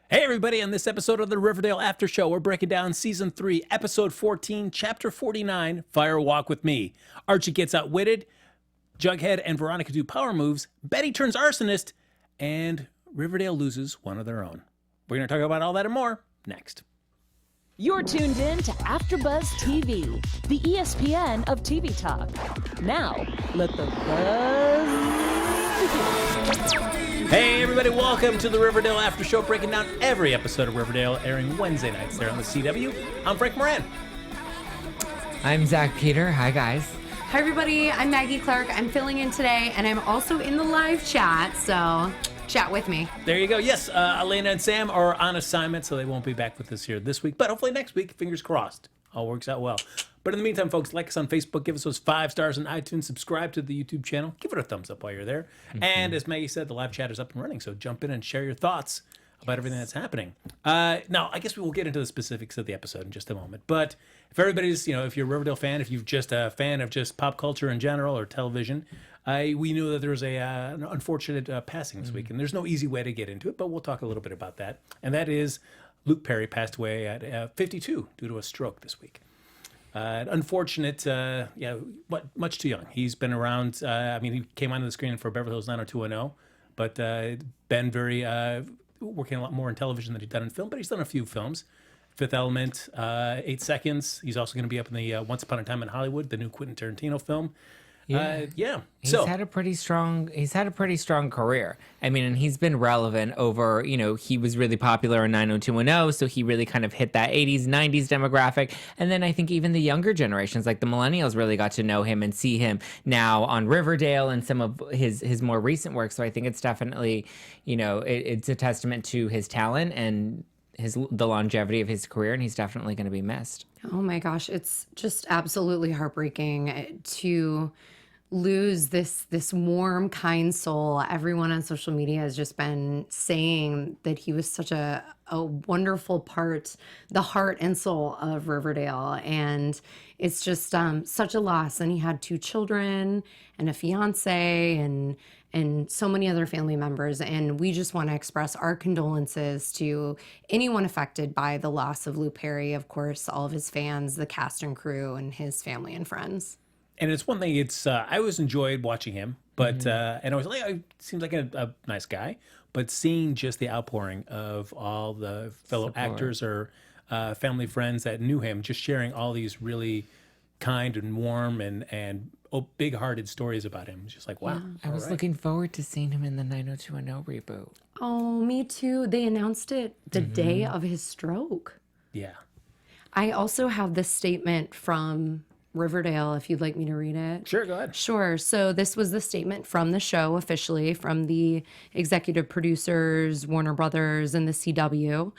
Hey everybody, on this episode of the Riverdale After Show, we're breaking down Season 3, Episode 14, Chapter 49, Fire Walk With Me. Archie gets outwitted, Jughead and Veronica do power moves, Betty turns arsonist, and Riverdale loses one of their own. We're going to talk about all that and more next. You're tuned in to AfterBuzz TV, the ESPN of TV talk. Now, let the buzz begin. Hey everybody, welcome to the Riverdale After Show, breaking down every episode of Riverdale, airing Wednesday nights there on the CW. I'm Frank Moran. I'm Zach Peter. Hi, guys. Hi, everybody. I'm Maggie Clark. I'm filling in today, and I'm also in the live chat, so chat with me. There you go. Yes, Elena and Sam are on assignment, so they won't be back with us here this week, but hopefully next week, fingers crossed, all works out well. But in the meantime, folks, like us on Facebook, give us those 5 stars on iTunes, subscribe to the YouTube channel, give it a thumbs up while you're there. Mm-hmm. And as Maggie said, the live chat is up and running, so jump in and share your thoughts about everything that's happening. Now, I guess we will get into the specifics of the episode in just a moment. But if everybody's, if you're a Riverdale fan, if you're just a fan of just pop culture in general or television, we knew that there was an unfortunate passing this week. And there's no easy way to get into it, but we'll talk a little bit about that. And that is Luke Perry passed away at 52 due to a stroke this week. Unfortunate, much too young. He's been around, he came onto the screen for Beverly Hills 90210, but been very, working a lot more in television than he's done in film, but he's done a few films. Fifth Element, 8 Seconds. He's also going to be up in the Once Upon a Time in Hollywood, the new Quentin Tarantino film. He's had a pretty strong career. I mean, and he's been relevant over, he was really popular in 90210, so he really kind of hit that 80s, 90s demographic. And then I think even the younger generations, like the millennials, really got to know him and see him now on Riverdale and some of his more recent work. So I think it's definitely, it's a testament to his talent and the longevity of his career, and he's definitely going to be missed. Oh my gosh, it's just absolutely heartbreaking to lose this warm, kind soul. Everyone on social media has just been saying that he was such a wonderful part, the heart and soul of Riverdale. And it's just such a loss. And he had 2 children and a fiance and so many other family members. And we just want to express our condolences to anyone affected by the loss of Luke Perry, of course, all of his fans, the cast and crew, and his family and friends. And it's one thing, I always enjoyed watching him, but, and I was like, he seems like a nice guy, but seeing just the outpouring of all the fellow actors or family friends that knew him, just sharing all these really kind and warm and big-hearted stories about him. It's just like, wow. I was looking forward to seeing him in the 90210 reboot. Oh, me too. They announced it the day of his stroke. Yeah. I also have this statement from Riverdale, if you'd like me to read it. Sure, go ahead. Sure. So this was the statement from the show officially, from the executive producers, Warner Brothers, and the CW.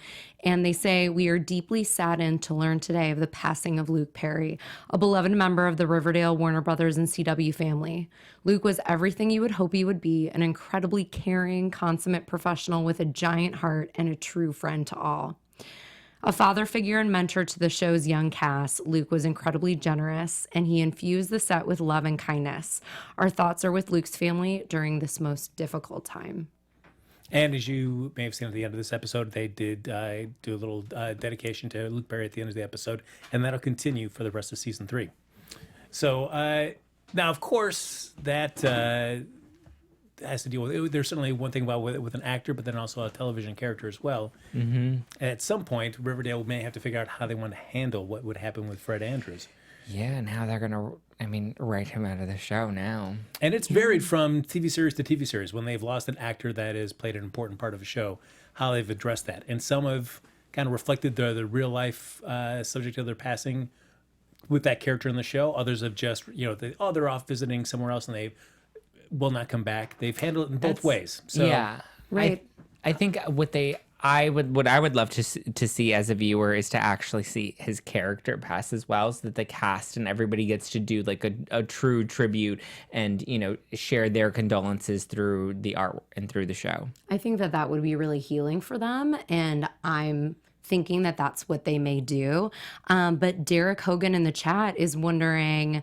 And they say, "We are deeply saddened to learn today of the passing of Luke Perry, a beloved member of the Riverdale, Warner Brothers, and CW family. Luke was everything you would hope he would be, an incredibly caring, consummate professional with a giant heart and a true friend to all. A father figure and mentor to the show's young cast, Luke was incredibly generous, and he infused the set with love and kindness. Our thoughts are with Luke's family during this most difficult time." And as you may have seen at the end of this episode, they did do a little dedication to Luke Perry at the end of the episode, and that'll continue for the rest of Season 3. So now, of course, that has to deal with it. There's certainly one thing about with an actor, but then also a television character as well. Mm-hmm. At some point, Riverdale may have to figure out how they want to handle what would happen with Fred Andrews. Yeah, and how they're going to, write him out of the show now. And it's varied from TV series to TV series. When they've lost an actor that has played an important part of a show, how they've addressed that. And some have kind of reflected the real life subject of their passing with that character in the show. Others have just, they're off visiting somewhere else and they will not come back. They've handled it in both ways. So, yeah, right. I think what I would love to see as a viewer is to actually see his character pass as well, so that the cast and everybody gets to do like a true tribute and share their condolences through the art and through the show. I think that would be really healing for them, and I'm thinking that that's what they may do. But Derek Hogan in the chat is wondering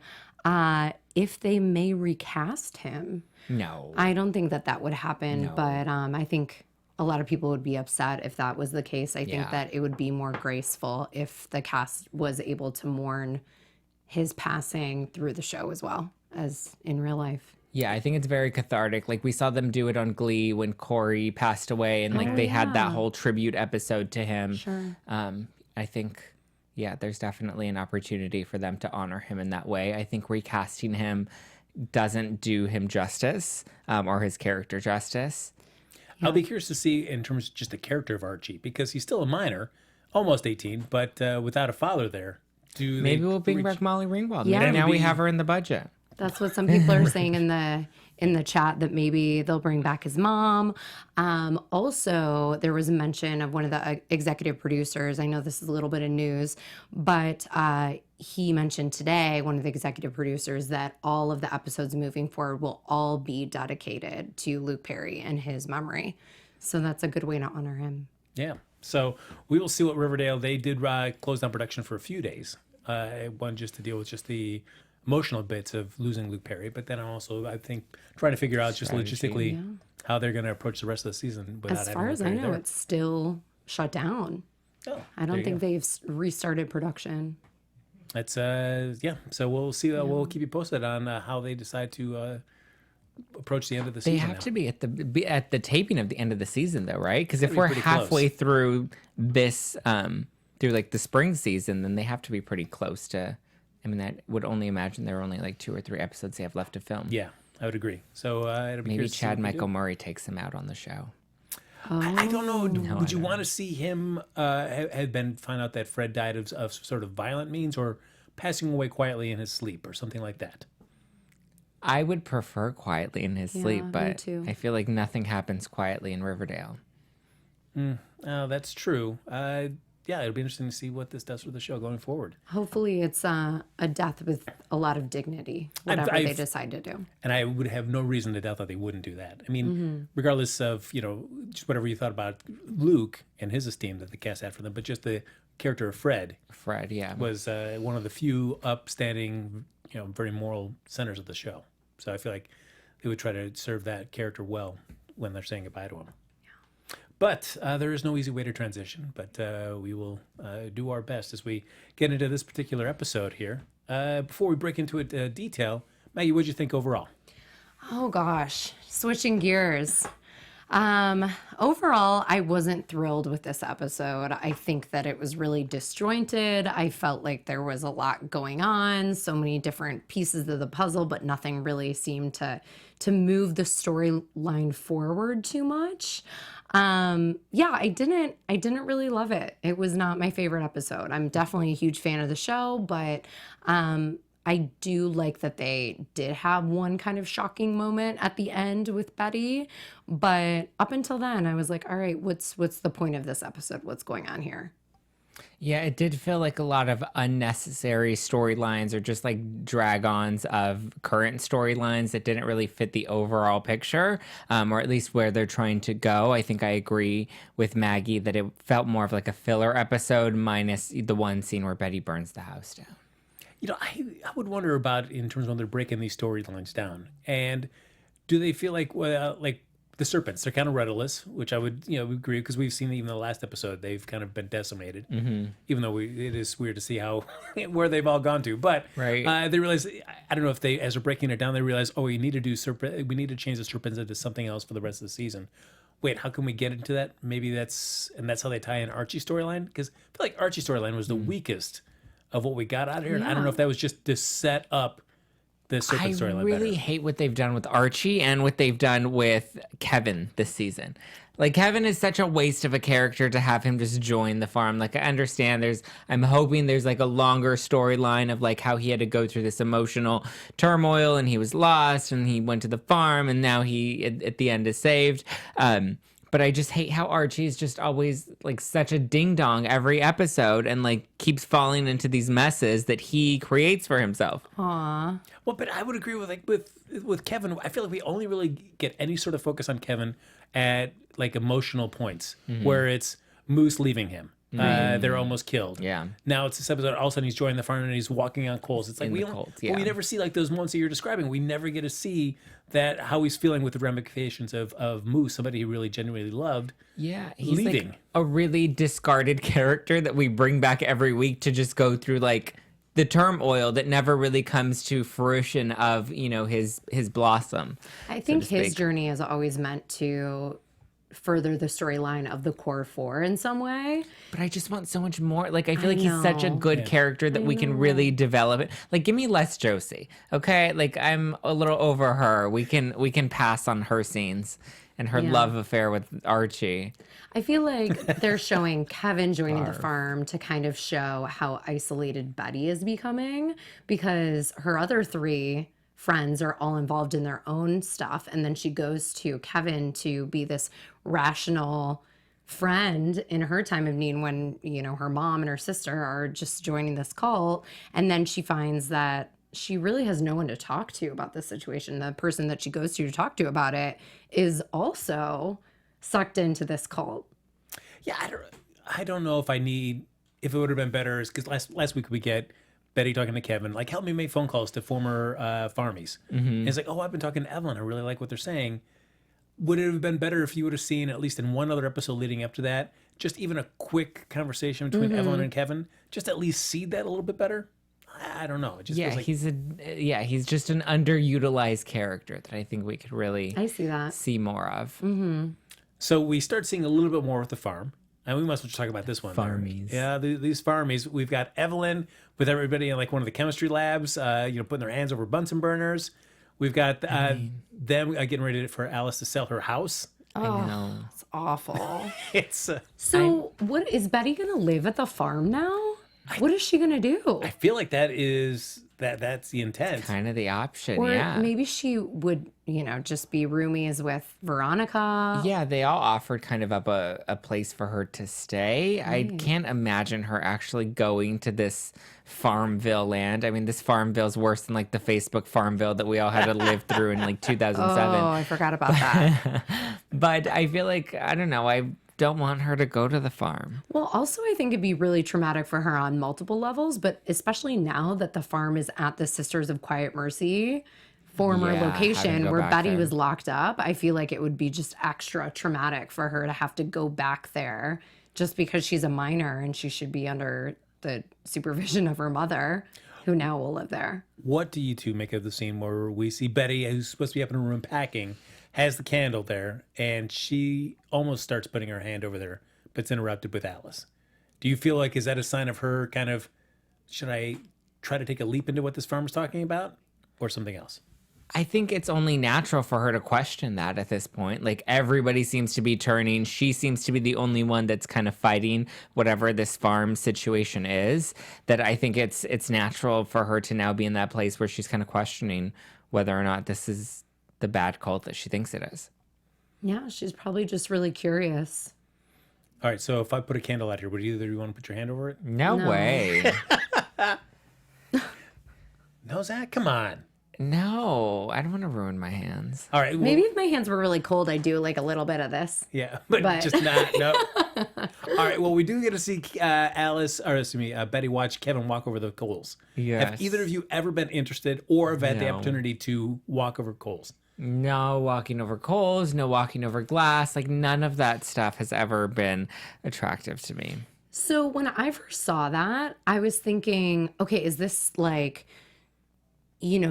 if they may recast him. No. I don't think that would happen, but I think a lot of people would be upset if that was the case. I think Yeah. that it would be more graceful if the cast was able to mourn his passing through the show as well as in real life. Yeah, I think it's very cathartic. Like we saw them do it on Glee when Corey passed away, and like they had that whole tribute episode to him. Sure. I think, yeah, there's definitely an opportunity for them to honor him in that way. I think recasting him doesn't do him justice or his character justice. I'll be curious to see in terms of just the character of Archie, because he's still a minor, almost 18, but without a father there. Maybe we'll bring back Molly Ringwald. Yeah. Maybe now we have her in the budget. That's what some people are saying in the chat, that maybe they'll bring back his mom. Also, there was a mention of one of the executive producers. I know this is a little bit of news, but he mentioned today, one of the executive producers, that all of the episodes moving forward will all be dedicated to Luke Perry and his memory. So that's a good way to honor him. Yeah. So we will see what Riverdale, they did close down production for a few days. One just to deal with just the emotional bits of losing Luke Perry, but then also I think trying to figure out just logistically how they're going to approach the rest of the season without As having far Luke as I Perry know, there. it's still shut down. Oh, I don't think they've restarted production. It's so we'll see. We'll keep you posted on how they decide to approach the end of the They season. have to be at the taping of the end of the season, though, right? Because if be we're pretty halfway close. through this, through like the spring season, then they have to be pretty close to. I mean, I would only imagine there are only like 2 or 3 episodes they have left to film. Yeah, I would agree. So it'll be Maybe curious to see Chad what they Michael do. Murray takes him out on the show. I don't know. Would you don't want to see him had been find out that Fred died of sort of violent means, or passing away quietly in his sleep, or something like that? I would prefer quietly in his sleep, me but too. I feel like nothing happens quietly in Riverdale. Oh, that's true. Yeah, it'll be interesting to see what this does for the show going forward. Hopefully it's a death with a lot of dignity, whatever they I've- decide to do. And I would have no reason to doubt that they wouldn't do that. I mean, regardless of, just whatever you thought about Luke and his esteem that the cast had for them, but just the character of Fred Fred, yeah. was one of the few upstanding, very moral centers of the show. So I feel like they would try to serve that character well when they're saying goodbye to him. But there is no easy way to transition, but we will do our best as we get into this particular episode here. Before we break into it detail, Maggie, what did you think overall? Oh gosh, switching gears. Overall, I wasn't thrilled with this episode. I think that it was really disjointed. I felt like there was a lot going on, so many different pieces of the puzzle, but nothing really seemed to move the storyline forward too much. I didn't really love it. It was not my favorite episode. I'm definitely a huge fan of the show, but I do like that they did have one kind of shocking moment at the end with Betty, but up until then I was like, all right, what's the point of this episode? What's going on here? Yeah, it did feel like a lot of unnecessary storylines or just like drag-ons of current storylines that didn't really fit the overall picture, or at least where they're trying to go. I think I agree with Maggie that it felt more of like a filler episode minus the one scene where Betty burns the house down. I would wonder about in terms of when they're breaking these storylines down, and do they feel like the serpents? They're kind of rudderless, which I would agree, because we've seen even the last episode they've kind of been decimated. Mm-hmm. Even though it is weird to see how where they've all gone to, but Right. They realize, I don't know if they, as they're breaking it down, they realize, oh, we need to do serpent. We need to change the serpents into something else for the rest of the season. Wait, how can we get into that? Maybe that's how they tie in Archie's storyline, because I feel like Archie's storyline was the weakest of what we got out of here. And I don't know if that was just to set up the serpent I storyline really better. hate what they've done with Archie and what they've done with Keven this season. Like, Keven is such a waste of a character to have him just join the farm. Like, I understand I'm hoping there's like a longer storyline of like how he had to go through this emotional turmoil and he was lost and he went to the farm and now he at the end is saved. But I just hate how Archie is just always like such a ding dong every episode and like keeps falling into these messes that he creates for himself. Aw. Well, but I would agree with Keven. I feel like we only really get any sort of focus on Keven at like emotional points where it's Moose leaving him They're almost killed. Yeah. Now it's this episode. All of a sudden he's joining the farm and he's walking on coals. It's like we never see like those moments that you're describing. We never get to see that how he's feeling with the ramifications of Moose, somebody he really genuinely loved. Yeah, he's leaving. like a really discarded character that we bring back every week to just go through like the turmoil that never really comes to fruition of, you know, his blossom. I think his journey is always meant to further the storyline of the core four in some way. But I just want so much more. Like, I feel like he's such a good character that we can really develop it. Like, give me less Josie, okay? Like, I'm a little over her. We can pass on her scenes and her love affair with Archie. I feel like they're showing Keven joining the farm to kind of show how isolated Betty is becoming, because her other three friends are all involved in their own stuff. And then she goes to Keven to be this rational friend in her time of need when, you know, her mom and her sister are just joining this cult. And then she finds that she really has no one to talk to about this situation. The person that she goes to talk to about it is also sucked into this cult. Yeah, I don't know if it would have been better, because last week we get Betty talking to Keven, like, help me make phone calls to former farmies. And it's like, oh, I've been talking to Evelyn. I really like what they're saying. Would it have been better if you would have seen, at least in one other episode leading up to that, just even a quick conversation between Evelyn and Keven, just at least see that a little bit better? I don't know. It just feels like he's just an underutilized character that I think we could really see more of. So we start seeing a little bit more with the farm. And we must talk about this one. Farmies. Yeah, these farmies. We've got Evelyn with everybody in like one of the chemistry labs, putting their hands over Bunsen burners. We've got them getting ready for Alice to sell her house. I know. It's awful. What is Betty going to live at the farm now? What is she going to do? I feel like that's the intent. Kind of the option, or yeah. Maybe she would, just be roomies with Veronica. Yeah, they all offered kind of up a place for her to stay. I can't imagine her actually going to this Farmville land. I mean, this Farmville's worse than like the Facebook Farmville that we all had to live through in like 2007. Oh, I forgot about that. But I feel like, I don't know, I don't want her to go to the farm. Well, also, I think it'd be really traumatic for her on multiple levels, but especially now that the farm is at the Sisters of Quiet Mercy former location where Betty was locked up. I feel like it would be just extra traumatic for her to have to go back there just because she's a minor and she should be under the supervision of her mother, who now will live there. What do you two make of the scene where we see Betty, who's supposed to be up in her room packing, has the candle there, and she almost starts putting her hand over there, but it's interrupted with Alice? Do you feel like, is that a sign of her kind of, should I try to take a leap into what this farmer's talking about, or something else? I think it's only natural for her to question that at this point. Like, everybody seems to be turning. She seems to be the only one that's kind of fighting whatever this farm situation is. That I think it's natural for her to now be in that place where she's kind of questioning whether or not this is the bad cult that she thinks it is. Yeah, she's probably just really curious. All right, so if I put a candle out here, would either of you want to put your hand over it? No way. No, Zach, come on. No, I don't want to ruin my hands. All right. Well, maybe if my hands were really cold, I'd do like a little bit of this. Yeah, but just not. No. All right. Well, we do get to see Betty watch Keven walk over the coals. Yes. Have either of you ever been interested or have had the opportunity to walk over coals? No walking over coals, no walking over glass. Like, none of that stuff has ever been attractive to me. So when I first saw that, I was thinking, okay, is this like,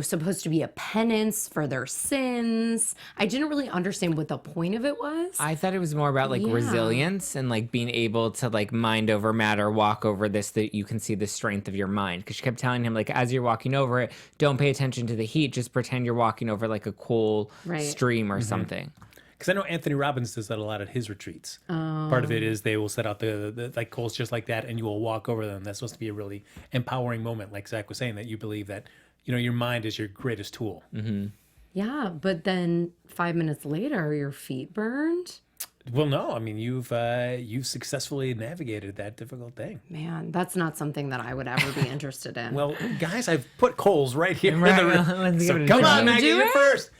supposed to be a penance for their sins? I didn't really understand what the point of it was. I thought it was more about like resilience and like being able to like mind over matter, walk over this, that you can see the strength of your mind. Because she kept telling him, like, as you're walking over it, don't pay attention to the heat. Just pretend you're walking over like a cool stream or something. Because I know Anthony Robbins does that a lot at his retreats. Part of it is they will set out the like coals just like that, and you will walk over them. That's supposed to be a really empowering moment, like Zach was saying, that you believe that your mind is your greatest tool. Mm-hmm. Yeah, but then 5 minutes later, are your feet burned? Well, no. I mean, you've successfully navigated that difficult thing. Man, that's not something that I would ever be interested in. Well, guys, I've put coals right here. Right, let's so give it a come try. on, Maggie, you're first.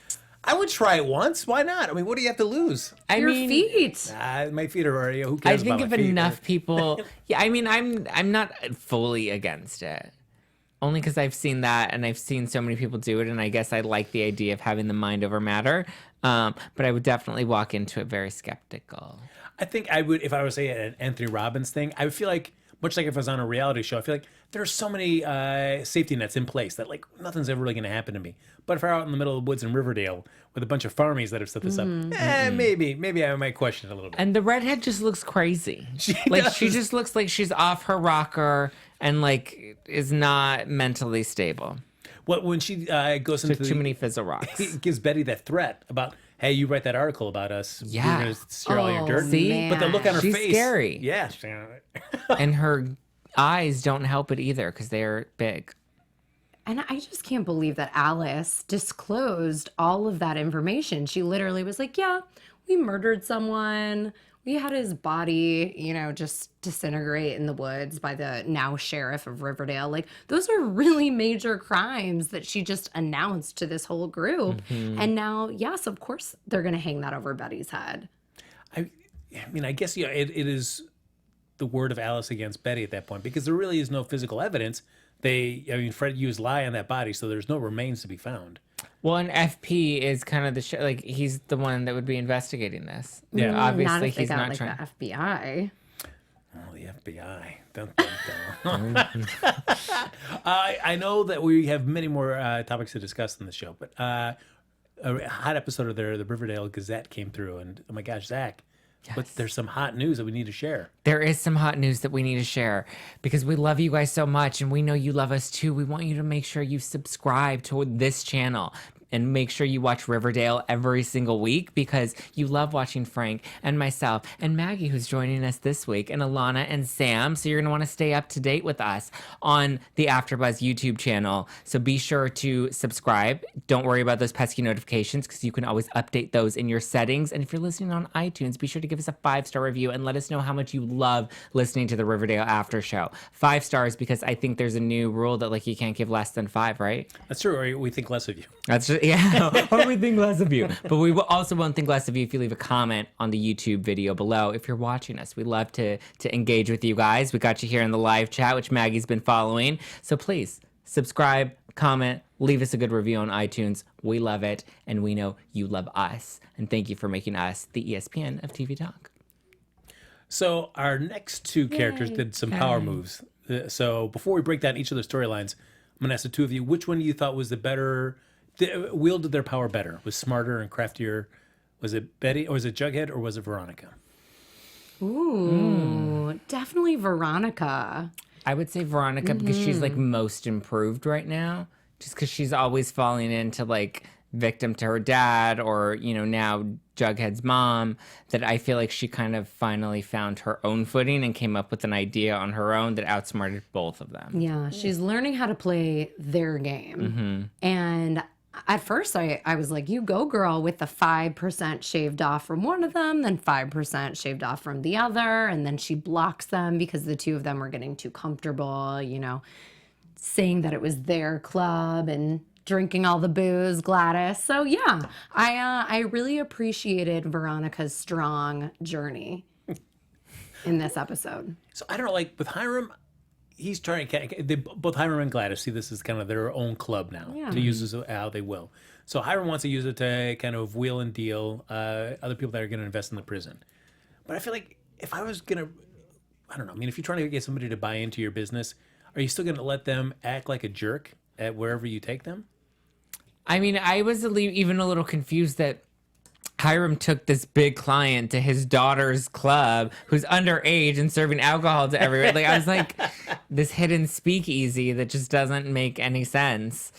I would try it once. Why not? I mean, what do you have to lose? Your feet. My feet are already. Who I cares think about if my feet? enough people, yeah, I mean, I'm not fully against it. Only because I've seen that and I've seen so many people do it, and I guess I like the idea of having the mind over matter. But I would definitely walk into it very skeptical. I think I would, if I was say an Anthony Robbins thing, I would feel like, much like if I was on a reality show, I feel like there are so many safety nets in place that like nothing's ever really going to happen to me. But if I'm out in the middle of the woods in Riverdale with a bunch of farmies that have set this up, maybe I might question it a little bit. And the redhead just looks crazy. She just looks like she's off her rocker and like is not mentally stable. When she goes into too many fizzle rocks. He gives Betty that threat about, hey, you write that article about us. Yeah. We're going to steal all your dirt. See? But the look on her She's face. scary. Yeah. And her eyes don't help it either because they're big. And I just can't believe that Alice disclosed all of that information. She literally was like, yeah, we murdered someone. We had his body, just disintegrate in the woods by the now sheriff of Riverdale. Like, those are really major crimes that she just announced to this whole group. Mm-hmm. And now, yes, of course, they're going to hang that over Betty's head. I mean, I guess it is the word of Alice against Betty at that point, because there really is no physical evidence. Fred used lye on that body, so there's no remains to be found. Well, and FP is kind of he's the one that would be investigating this. Yeah, obviously not if he's they got, not trying. The FBI. Oh, the FBI! Dun, dun, dun. I know that we have many more topics to discuss in the show, but a hot episode of the Riverdale Gazette came through, and oh my gosh, Zach. Yes. But there's some hot news that we need to share. There is some hot news that we need to share because we love you guys so much and we know you love us too. We want you to make sure you subscribe to this channel and make sure you watch Riverdale every single week because you love watching Frank and myself and Maggie, who's joining us this week, and Alana and Sam. So you're going to want to stay up to date with us on the AfterBuzz YouTube channel. So be sure to subscribe. Don't worry about those pesky notifications because you can always update those in your settings. And if you're listening on iTunes, be sure to give us a 5-star review and let us know how much you love listening to the Riverdale After Show. 5 stars because I think there's a new rule that you can't give less than 5, right? That's true. Or we think less of you. That's just, yeah, or we think less of you. But we also won't think less of you if you leave a comment on the YouTube video below. If you're watching us, we love to engage with you guys. We got you here in the live chat, which Maggie's been following. So please subscribe, comment, leave us a good review on iTunes. We love it, and we know you love us. And thank you for making us the ESPN of TV Talk. So our next two characters did some power moves. So before we break down each of the storylines, I'm going to ask the two of you, which one you thought was the better, wielded their power better, was smarter and craftier? Was it Betty, or was it Jughead, or was it Veronica? Ooh, definitely Veronica. I would say Veronica because she's most improved right now. Just because she's always falling into victim to her dad or, now Jughead's mom, that I feel like she kind of finally found her own footing and came up with an idea on her own that outsmarted both of them. Yeah, she's learning how to play their game. Mm-hmm. And at first I was like, you go girl, with the 5% shaved off from one of them, then 5% shaved off from the other. And then she blocks them because the two of them were getting too comfortable, saying that it was their club and drinking all the booze, Gladys. So yeah, I really appreciated Veronica's strong journey in this episode. So I don't know, with Hiram, he's trying to, both Hiram and Gladys see this as kind of their own club now to use this how they will. So Hiram wants to use it to kind of wheel and deal other people that are going to invest in the prison. But I feel like if I was going to, I don't know, if you're trying to get somebody to buy into your business, are you still going to let them act like a jerk at wherever you take them? I was even a little confused that Hiram took this big client to his daughter's club who's underage and serving alcohol to everyone. I was like, this hidden speakeasy that just doesn't make any sense.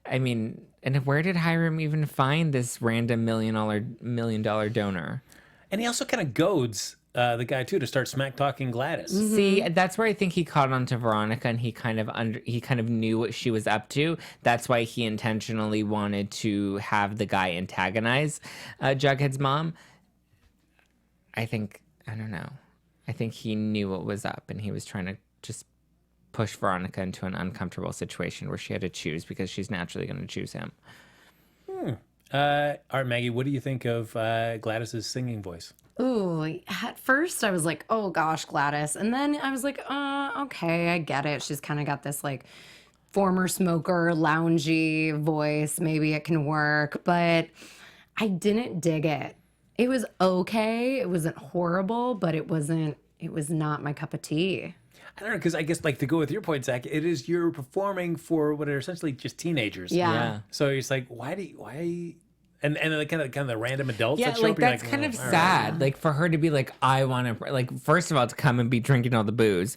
And where did Hiram even find this random $1 million donor? And he also kind of goads the guy too to start smack talking Gladys. Mm-hmm. See, that's where I think he caught on to Veronica, and he kind of knew what she was up to. That's why he intentionally wanted to have the guy antagonize Jughead's mom. I don't know. I think he knew what was up, and he was trying to just push Veronica into an uncomfortable situation where she had to choose because she's naturally going to choose him. All right, Maggie, what do you think of Gladys's singing voice? Ooh, at first I was like, oh gosh, Gladys. And then I was like, okay, I get it. She's kind of got this like former smoker, loungy voice. Maybe it can work. But I didn't dig it. It was okay. It wasn't horrible, but it was not my cup of tea. I don't know, because I guess, like, to go with your point, Zach, it is you're performing for what are essentially just teenagers. Yeah. So it's like, why? And like kind of the random adults. Yeah, that show like up, you're that's kind of all right. sad. Like for her to be like, I want to, like, first of all, to come and be drinking all the booze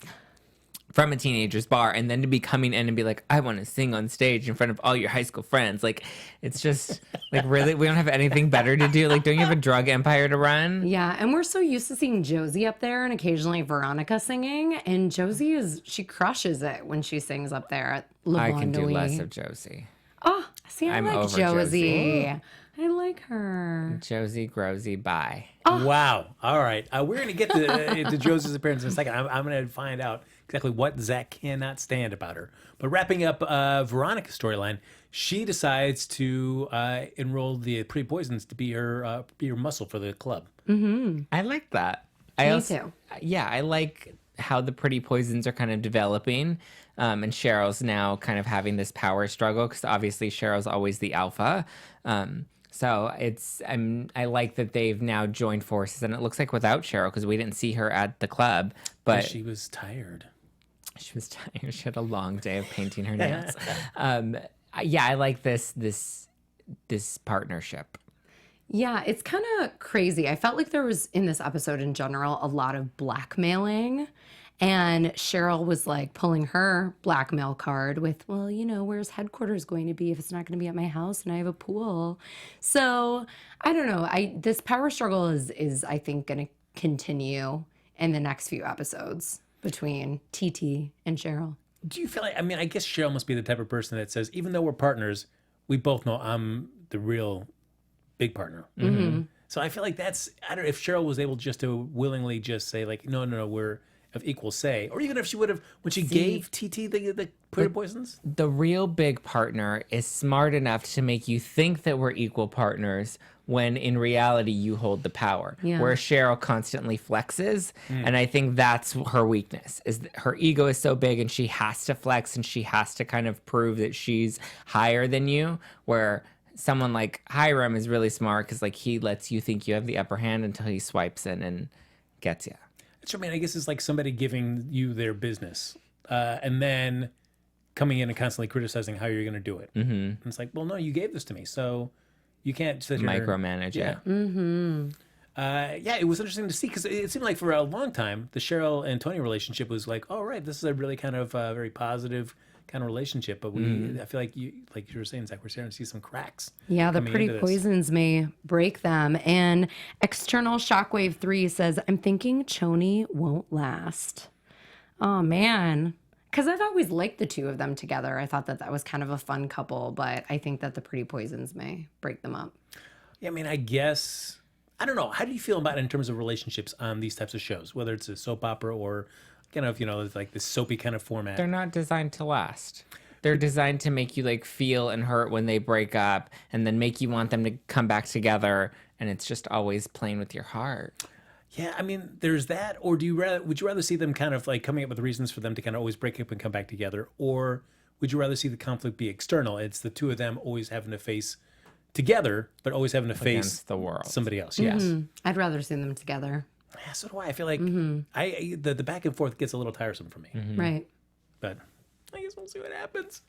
from a teenager's bar, and then to be coming in and be like, I want to sing on stage in front of all your high school friends. Like, it's just like, really, we don't have anything better to do. Like, don't you have a drug empire to run? Yeah, and we're so used to seeing Josie up there and occasionally Veronica singing, and she crushes it when she sings up there at Le I Bon can do Nuit. less of Josie. Oh, see, I I'm like over Josie. Josie. I like her. Josie, Grosy, bye. Wow. All right. We're going to get to Josie's appearance in a second. I'm going to find out exactly what Zach cannot stand about her. But wrapping up Veronica's storyline, she decides to enroll the Pretty Poisons to be her muscle for the club. I like that. Me too. Yeah, I like how the Pretty Poisons are kind of developing. And Cheryl's now kind of having this power struggle because obviously Cheryl's always the alpha. So I like that they've now joined forces, and it looks like without Cheryl, because we didn't see her at the club, but She was tired. she was tired. She had a long day of painting her nails. Yeah, I like this partnership. Yeah, it's kind of crazy. I felt like there was, in this episode in general, a lot of blackmailing. And Cheryl was like pulling her blackmail card with, well, where's headquarters going to be if it's not going to be at my house and I have a pool? So I don't know. This power struggle is I think going to continue in the next few episodes between TT and Cheryl. Do you feel like, I guess Cheryl must be the type of person that says, even though we're partners, we both know I'm the real big partner. Mm-hmm. So I feel like I don't know if Cheryl was able just to willingly just say like, no, we're of equal say, or even if she would have, when she gave TT the Pretty Poisons. The real big partner is smart enough to make you think that we're equal partners when in reality you hold the power. Yeah. Where Cheryl constantly flexes, and I think that's her weakness, is that her ego is so big and she has to flex and she has to kind of prove that she's higher than you, where someone like Hiram is really smart because like he lets you think you have the upper hand until he swipes in and gets you. So, I guess it's like somebody giving you their business and then coming in and constantly criticizing how you're going to do it. Mm-hmm. And it's like, well, no, you gave this to me, so you can't sit here Micromanage it. Mm-hmm. Yeah, it was interesting to see because it seemed like for a long time the Cheryl and Tony relationship was like, oh, right, this is a really kind of very positive kind of relationship. But I feel like you were saying, Zach, we're starting to see some cracks. Yeah, the coming Pretty into this. Poisons may break them. And External Shockwave 3 says, I'm thinking Choni won't last. Oh, man. Because I've always liked the two of them together. I thought that was kind of a fun couple, but I think that the Pretty Poisons may break them up. Yeah, I guess, I don't know. How do you feel about it in terms of relationships on these types of shows, whether it's a soap opera or kind of, it's like this soapy kind of format? They're not designed to last. They're designed to make you like feel and hurt when they break up and then make you want them to come back together. And it's just always playing with your heart. Yeah, there's that. Or would you rather see them kind of like coming up with reasons for them to kind of always break up and come back together? Or would you rather see the conflict be external? It's the two of them always having to face together, but always having to face Against the world. somebody else. Yes. I'd rather see them together. Yeah, so do I. I feel like the back and forth gets a little tiresome for me. Right. But I guess we'll see what happens.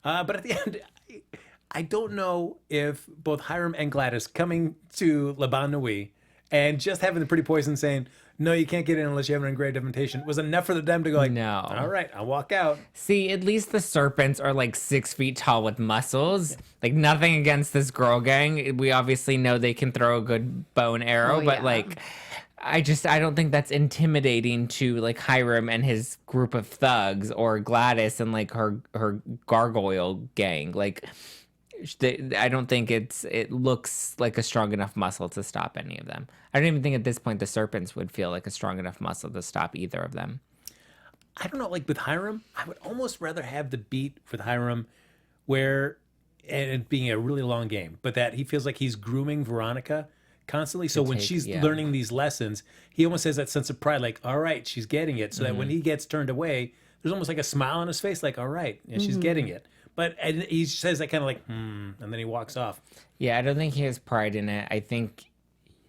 But at the end, I don't know if both Hiram and Gladys coming to Le Bon Nuit and just having the Pretty Poison saying, no, you can't get in unless you have an engraved invitation was enough for them to go like, No. All right, I'll walk out. See, at least the serpents are like 6 feet tall with muscles. Like nothing against this girl gang. We obviously know they can throw a good bow and arrow, but yeah. like I don't think that's intimidating to like Hiram and his group of thugs or Gladys and like her gargoyle gang. Like I don't think it looks like a strong enough muscle to stop any of them. I don't even think at this point the serpents would feel like a strong enough muscle to stop either of them. I don't know, like with Hiram, I would almost rather have the beat with Hiram where and it being a really long game, but that he feels like he's grooming Veronica constantly. So when she's learning these lessons, he almost has that sense of pride, like, all right, she's getting it. So that when he gets turned away, there's almost like a smile on his face, like, all right, yeah, she's getting it. But and he says that kind of like, and then he walks off. Yeah, I don't think he has pride in it. I think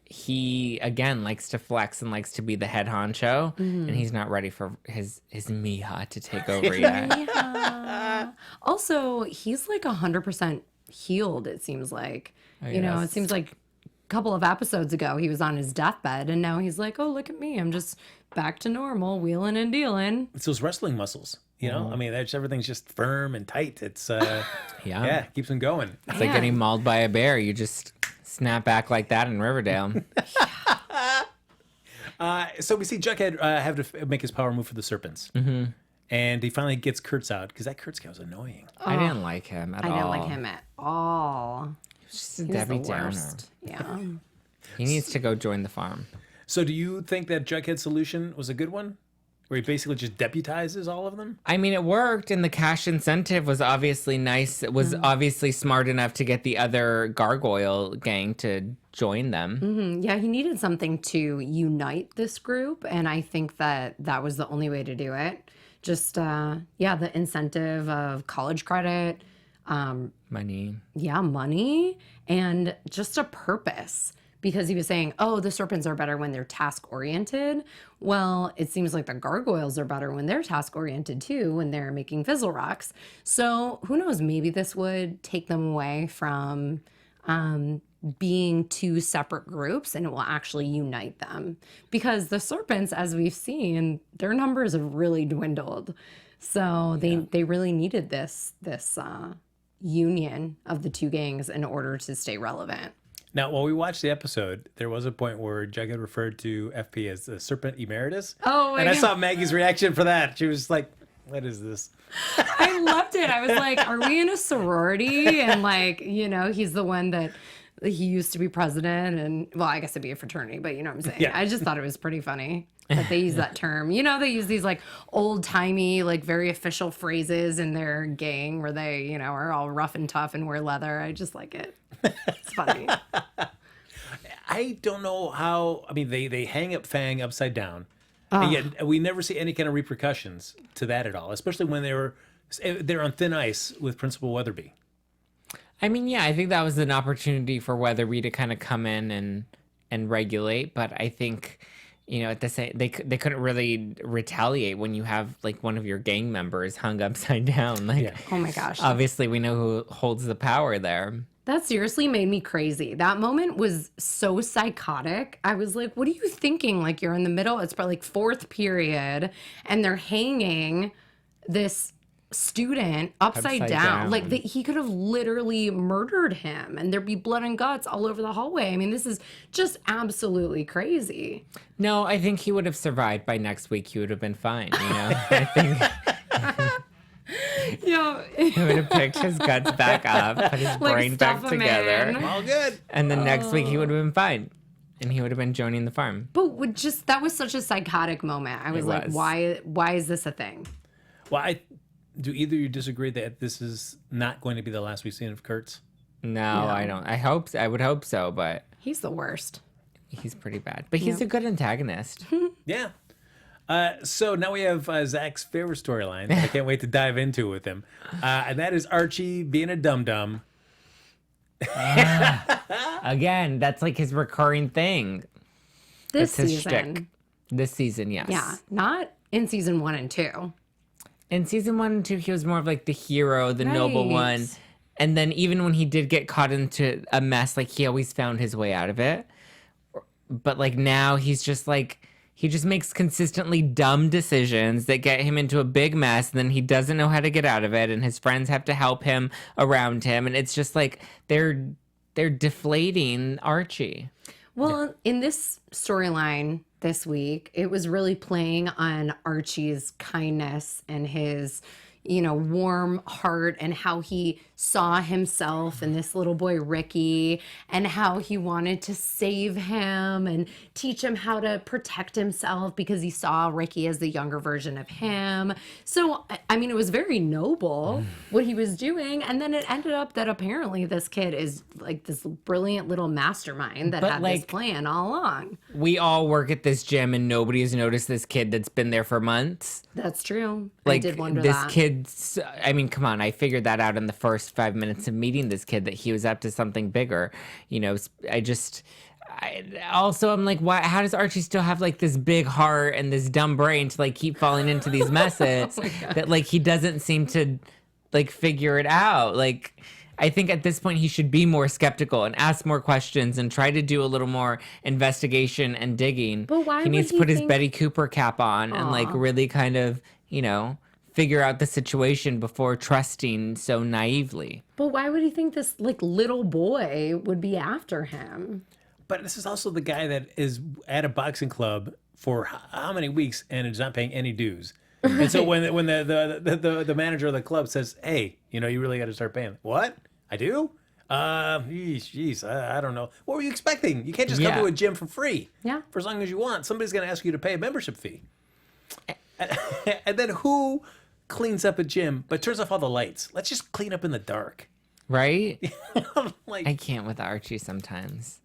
he, again, likes to flex and likes to be the head honcho, and he's not ready for his Mija to take over yet. Also, he's like 100% healed, it seems like. You know, it seems like a couple of episodes ago he was on his deathbed, and now he's like, oh, look at me. I'm just back to normal, wheeling and dealing. It's those wrestling muscles. You know, I mean, everything's just firm and tight. It's, keeps them going. It's like getting mauled by a bear. You just snap back like that in Riverdale. So we see Jughead have to make his power move for the serpents. And he finally gets Kurtz out, because that Kurtz guy was annoying. I didn't like him at all. I didn't like him at all. He was just a Debbie Downer. Yeah. He needs to go join the farm. So do you think that Jughead's solution was a good one? Where he basically just deputizes all of them? I mean, it worked, and the cash incentive was obviously nice. It was obviously smart enough to get the other gargoyle gang to join them. Yeah, he needed something to unite this group, and I think that was the only way to do it. Just, the incentive of college credit. Money. Yeah, money, and just a purpose. Because he was saying, oh, the serpents are better when they're task-oriented. Well, it seems like the gargoyles are better when they're task-oriented too, when they're making fizzle rocks. So who knows, maybe this would take them away from being two separate groups, and it will actually unite them. Because the serpents, as we've seen, their numbers have really dwindled. So they really needed this union of the two gangs in order to stay relevant. Now, while we watched the episode, there was a point where Jughead referred to FP as the Serpent Emeritus. Oh, and I saw Maggie's reaction for that. She was like, what is this? I loved it. I was like, are we in a sorority? And like, you know, he's the one that he used to be president. And well, I guess it'd be a fraternity, but you know what I'm saying? Yeah. I just thought it was pretty funny that they use that term. You know, they use these like old timey, like very official phrases in their gang where they, you know, are all rough and tough and wear leather. I just like it. It's funny. I don't know how. I mean, they hang up Fang upside down, and yet we never see any kind of repercussions to that at all. Especially when they're on thin ice with Principal Weatherby. I mean, yeah, I think that was an opportunity for Weatherby to kind of come in and regulate. But I think, you know, at the same, they couldn't really retaliate when you have like one of your gang members hung upside down. Like, oh my gosh! Obviously, we know who holds the power there. That seriously made me crazy. That moment was so psychotic. I was like, what are you thinking? Like, you're in the middle. It's probably like fourth period, and they're hanging this student upside down. Like, he could have literally murdered him, and there'd be blood and guts all over the hallway. I mean, this is just absolutely crazy. No, I think he would have survived by next week. He would have been fine, you know? I think... Yeah, he would have picked his guts back up, put his brain back together. All good. And then next week he would have been fine. And he would have been joining the farm. But that was such a psychotic moment. I was like, why is this a thing? Well, do either of you disagree that this is not going to be the last we've seen of Kurtz? No, I don't. I would hope so, but... He's the worst. He's pretty bad. But he's a good antagonist. Yeah. So now we have Zach's favorite storyline. I can't wait to dive into it with him. And that is Archie being a dum-dum. Again, that's like his recurring thing. This season. This season, yes. Yeah, not in season 1 and 2. In season 1 and 2, he was more of like the hero, the noble one. And then even when he did get caught into a mess, like he always found his way out of it. But like now he's just like... He just makes consistently dumb decisions that get him into a big mess, and then he doesn't know how to get out of it, and his friends have to help him around him, and it's just like they're deflating Archie. Well, in this storyline this week, it was really playing on Archie's kindness and his, warm heart, and how he saw himself in this little boy Ricky, and how he wanted to save him and teach him how to protect himself because he saw Ricky as the younger version of him. So, I mean, it was very noble what he was doing. And then it ended up that apparently this kid is like this brilliant little mastermind that had this plan all along. We all work at this gym and nobody has noticed this kid that's been there for months. That's true. Like, I did wonder this that. kid's, I mean, come on. I figured that out in the first 5 minutes of meeting this kid, that he was up to something bigger. I'm like, why? How does Archie still have like this big heart and this dumb brain to like keep falling into these messes that like he doesn't seem to like figure it out? Like, I think at this point he should be more skeptical and ask more questions and try to do a little more investigation and digging. But why he needs to would put he his think- Betty Cooper cap on and like really kind of, figure out the situation before trusting so naively. But why would he think this like little boy would be after him? But this is also the guy that is at a boxing club for how many weeks and is not paying any dues. And so when the manager of the club says, "Hey, you really got to start paying." What? I do? Jeez, I don't know. What were you expecting? You can't just come to a gym for free. Yeah. For as long as you want. Somebody's going to ask you to pay a membership fee. And then who cleans up a gym but turns off all the lights? Let's just clean up in the dark. Right? Like, I can't with Archie sometimes.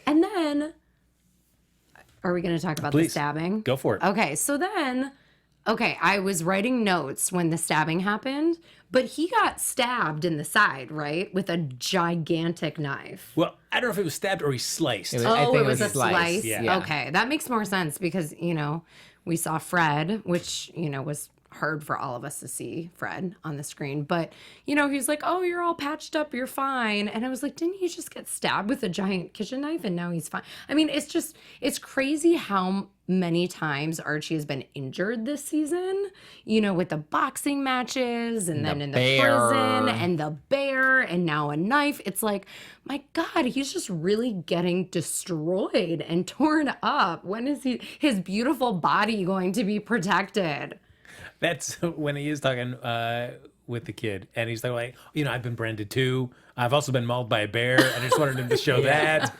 And then, are we going to talk about the please, stabbing? go for it. Okay, so then, I was writing notes when the stabbing happened, but he got stabbed in the side, right? With a gigantic knife. Well, I don't know if it was stabbed or he sliced. I think it was a slice. slice. Yeah. Okay, that makes more sense because, we saw Fred, which, was hard for all of us to see Fred on the screen. But, he's like, "Oh, you're all patched up. You're fine." And I was like, didn't he just get stabbed with a giant kitchen knife and now he's fine? I mean, it's crazy how many times Archie has been injured this season, with the boxing matches and then in the prison and the bear and now a knife. It's like, my God, he's just really getting destroyed and torn up. When is his beautiful body going to be protected? That's when he is talking with the kid, and he's like, I've been branded too. I've also been mauled by a bear, and I just wanted him to show that.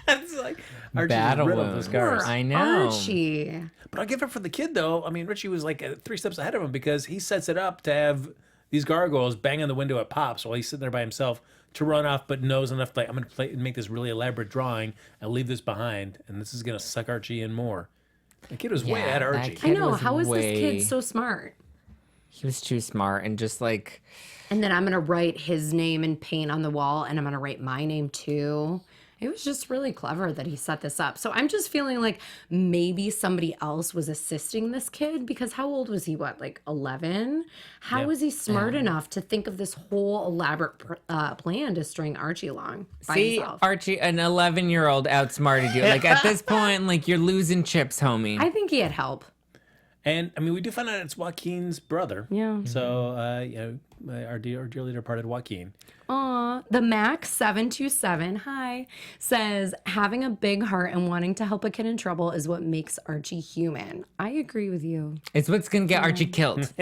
It's like Archie's Battle riddled with wounds. scars. I know. Archie. But I'll give it for the kid, though. I mean, Richie was like 3 steps ahead of him because he sets it up to have these gargoyles bang on the window at Pops while he's sitting there by himself to run off, but knows enough like, I'm going to make this really elaborate drawing and leave this behind, and this is going to suck Archie in more. The kid was way ahead of that Archie. kid I know. was How is this kid way- so smart? He was too smart and just like, And then I'm going to write his name in paint on the wall, and I'm going to write my name too. It was just really clever that he set this up. So I'm just feeling like maybe somebody else was assisting this kid because how old was he? What, like 11? How was he smart enough to think of this whole elaborate plan to string Archie along by himself? Archie, an 11-year-old outsmarted you. Like at this point, like you're losing chips, homie. I think he had help. And I mean, we do find out it's Joaquin's brother. Yeah. So, our dearly departed Joaquin. Aw, the Max727, hi, says having a big heart and wanting to help a kid in trouble is what makes Archie human. I agree with you. It's what's gonna get Archie killed.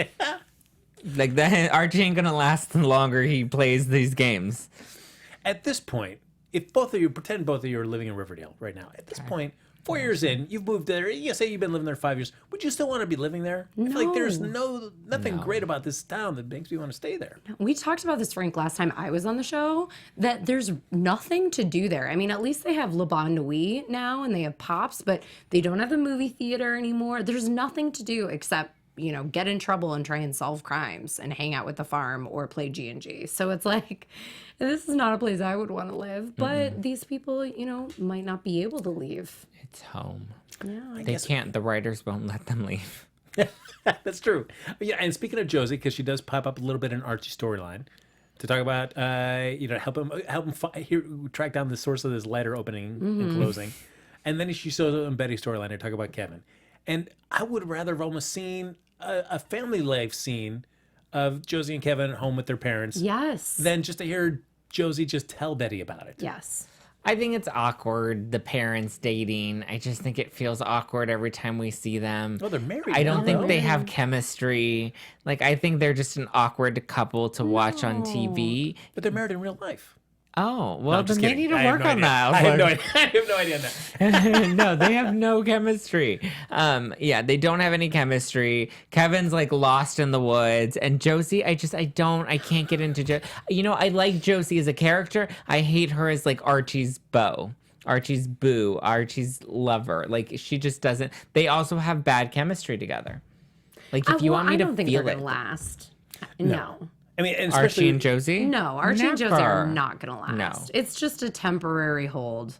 Like that, Archie ain't gonna last the longer he plays these games. At this point, if both of you pretend both of you are living in Riverdale right now, at this point, 4 years in, you've moved there. You say you've been living there 5 years. Would you still want to be living there? I feel like there's nothing great about this town that makes me want to stay there. We talked about this, Frank, last time I was on the show, that there's nothing to do there. I mean, at least they have Le Bon Nuit now and they have Pops, but they don't have a movie theater anymore. There's nothing to do except, get in trouble and try and solve crimes and hang out with the farm or play G&G. So it's like, this is not a place I would want to live, but these people, might not be able to leave. It's home. Yeah. They can't. The writers won't let them leave. That's true. Yeah, and speaking of Josie, because she does pop up a little bit in Archie's storyline to talk about, help him track down the source of this letter opening and closing, and then she shows up in Betty's storyline to talk about Keven. And I would rather have almost seen a family life scene of Josie and Keven at home with their parents, Yes. than just to hear Josie just tell Betty about it. Yes. I think it's awkward, the parents dating. I just think it feels awkward every time we see them. Oh, they're married. I don't now, think though. they have chemistry. Like, I think they're just an awkward couple to watch on TV. But they're married in real life. Oh, well, I'm just then they kidding. need to I have work no on idea. that. I have no idea. I have no idea on that. No, they have no chemistry. Yeah, they don't have any chemistry. Kevin's like lost in the woods, and Josie, I can't get into Josie. You know, I like Josie as a character. I hate her as like Archie's beau, Archie's boo, Archie's lover. Like, she just doesn't. They also have bad chemistry together. Like, if you want me I to don't think feel they're it, gonna last. No. I mean, and Archie especially and Josie. No, Archie and Josie are Never. not gonna last. No. It's just a temporary hold.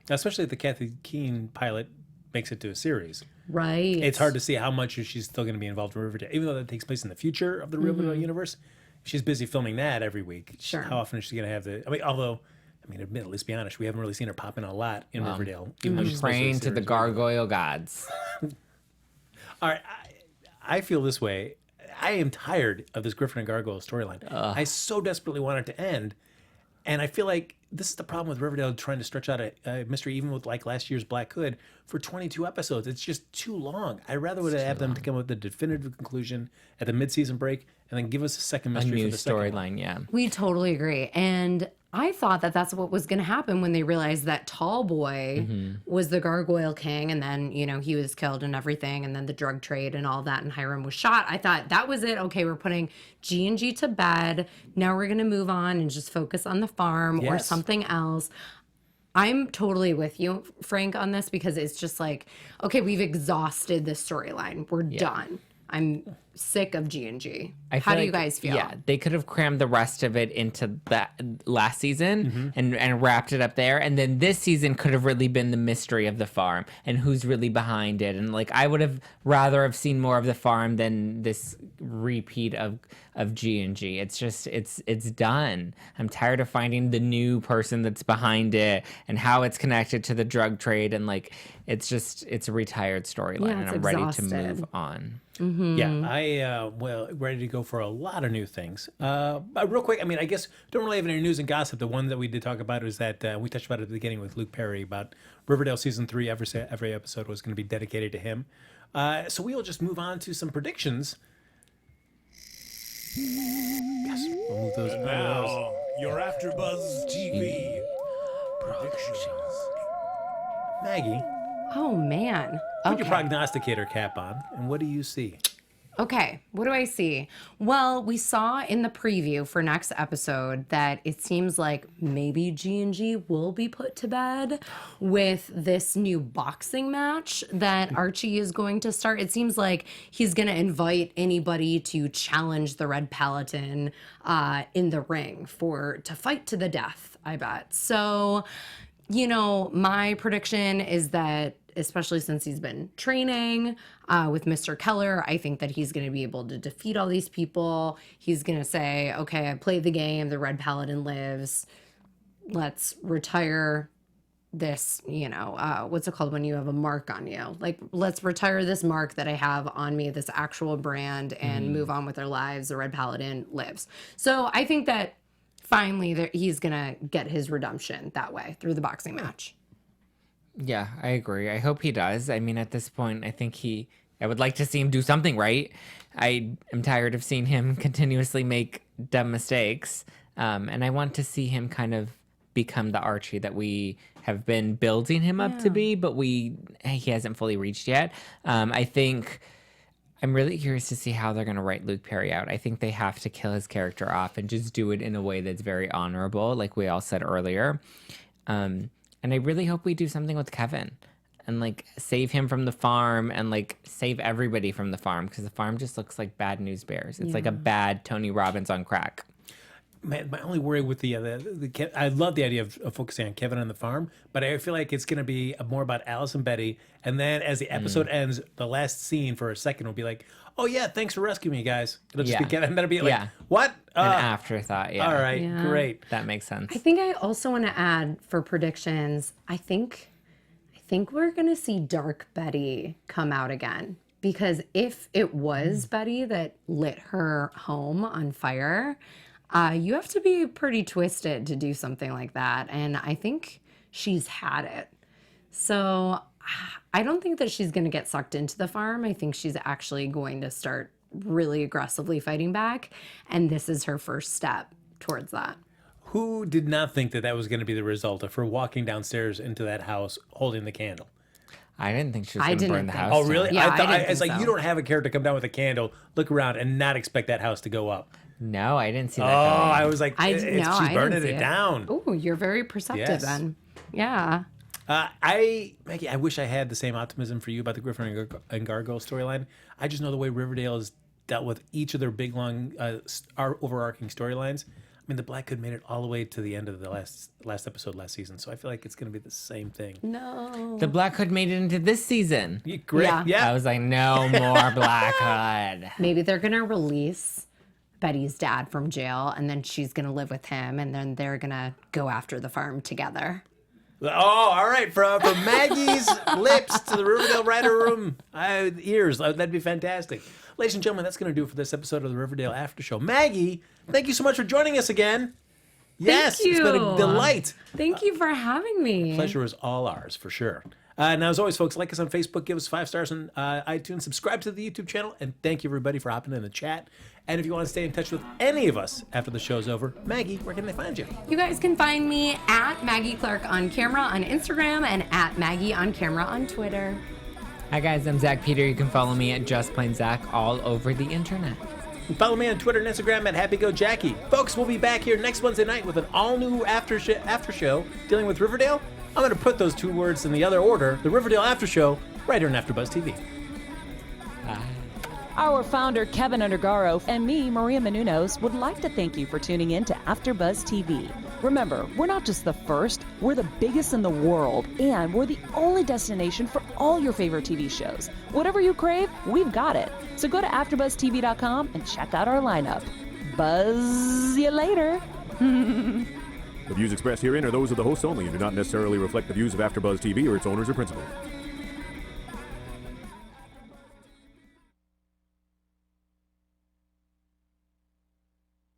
especially if the Kathy Keene pilot makes it to a series. Right. It's hard to see how much she's still going to be involved in Riverdale, even though that takes place in the future of the Riverdale universe. If she's busy filming that every week. Sure. How often is she going to have the? I mean, although, admit, let's be honest, we haven't really seen her pop in a lot in Riverdale. Even though she's supposed Praying be a to the series gargoyle gods. All right, I feel this way. I am tired of this Griffin and Gargoyle storyline. I so desperately want it to end, and I feel like this is the problem with Riverdale trying to stretch out a mystery, even with like last year's Black Hood, for 22 episodes. It's just too long. I rather would have them to come up with a definitive conclusion at the mid-season break, and then give us a second A mystery new for the second one. storyline, yeah. We totally agree. And I thought that that's what was going to happen when they realized that Tall Boy was the Gargoyle King, and then, you know, he was killed and everything, and then the drug trade and all that, and Hiram was shot. I thought that was it. Okay, we're putting G&G to bed. Now we're going to move on and just focus on the farm or Yes. something else. I'm totally with you, Frank, on this, because it's just like, okay, we've exhausted this storyline. We're done. I'm sick of G&G. I How feel do you like, guys feel? Yeah, they could have crammed the rest of it into that last season and wrapped it up there. And then this season could have really been the mystery of the farm and who's really behind it. And like, I would have rather have seen more of the farm than this repeat of G&G. It's just, it's done. I'm tired of finding the new person that's behind it and how it's connected to the drug trade. And like, it's a retired storyline, Yeah, and it's I'm ready to exhausted. move on. Yeah, I ready to go for a lot of new things. But real quick, I guess don't really have any news and gossip. The one that we did talk about is that we touched about it at the beginning with Luke Perry about Riverdale season 3. Every episode was going to be dedicated to him. So we'll just move on to some predictions. Yes, we'll move those. Now, your AfterBuzz TV predictions. Maggie, Oh, man. put your prognosticator cap on, and what do you see? Okay, what do I see? Well, we saw in the preview for next episode that it seems like maybe G&G will be put to bed with this new boxing match that Archie is going to start. It seems like he's going to invite anybody to challenge the Red Paladin in the ring to fight to the death, I bet. So, you know, my prediction is that, especially since he's been training with Mr. Keller, I think that he's going to be able to defeat all these people. He's going to say, okay, I played the game. The Red Paladin lives. Let's retire this, what's it called when you have a mark on you? Like, let's retire this mark that I have on me, this actual brand, and move on with our lives. The Red Paladin lives. So I think that finally he's going to get his redemption that way through the boxing match. Yeah, I agree. I hope he does. I mean, at this point, I think I would like to see him do something right. I am tired of seeing him continuously make dumb mistakes. And I want to see him kind of become the Archie that we have been building him up to be, but he hasn't fully reached yet. I think I'm really curious to see how they're going to write Luke Perry out. I think they have to kill his character off and just do it in a way that's very honorable, like we all said earlier. And I really hope we do something with Keven and like save him from the farm and like save everybody from the farm, because the farm just looks like Bad News Bears. It's like a bad Tony Robbins on crack. My only worry with the I love the idea of focusing on Keven on the farm, but I feel like it's going to be more about Alice and Betty. And then as the episode ends, the last scene for a second will be like, oh yeah, thanks for rescuing me, guys. It'll just be Keven. And then it'll be like, what? An afterthought, yeah. All right, great. That makes sense. I think I also want to add for predictions, I think we're going to see Dark Betty come out again. Because if it was Betty that lit her home on fire, you have to be pretty twisted to do something like that. And I think she's had it. So I don't think that she's going to get sucked into the farm. I think she's actually going to start really aggressively fighting back. And this is her first step towards that. Who did not think that that was going to be the result of her walking downstairs into that house holding the candle? I didn't think she was going to burn the house. Oh, really? down. Yeah, I thought I didn't it's think like so. you don't have a character come down with a candle, look around, and not expect that house to go up. No, I didn't see that. Oh, coming. I was like, I she's burning didn't see it down. Oh, you're very perceptive Yes. then. Yeah. Maggie, I wish I had the same optimism for you about the Griffin and Gargoyle storyline. I just know the way Riverdale has dealt with each of their big, long, overarching storylines. I mean, the Black Hood made it all the way to the end of the last episode last season, so I feel like it's going to be the same thing. No. The Black Hood made it into this season. Yeah. I was like, no more Black Hood. Maybe they're going to release Betty's dad from jail, and then she's going to live with him, and then they're going to go after the farm together. Oh, all right. From Maggie's lips to the Riverdale writer room ears. That'd be fantastic. Ladies and gentlemen, that's going to do it for this episode of the Riverdale After Show. Maggie, thank you so much for joining us again. Yes, Thank it's been a you. delight. Thank you for having me. Pleasure is all ours, for sure. Now, as always, folks, like us on Facebook, give us 5 stars on iTunes, subscribe to the YouTube channel, and thank you, everybody, for hopping in the chat. And if you want to stay in touch with any of us after the show's over, Maggie, where can they find you? You guys can find me at Maggie Clark on camera on Instagram and at Maggie on camera on Twitter. Hi guys, I'm Zach Peter. You can follow me at Just Plain Zach all over the internet. And follow me on Twitter and Instagram at HappyGoJackie. Folks, we'll be back here next Wednesday night with an all-new after show dealing with Riverdale. I'm going to put those 2 words in the other order, the Riverdale After Show, right here on AfterBuzz TV. Our founder, Keven Undergaro, and me, Maria Menounos, would like to thank you for tuning in to AfterBuzz TV. Remember, we're not just the first, we're the biggest in the world, and we're the only destination for all your favorite TV shows. Whatever you crave, we've got it. So go to AfterBuzzTV.com and check out our lineup. Buzz you later. The views expressed herein are those of the hosts only and do not necessarily reflect the views of AfterBuzz TV or its owners or principals.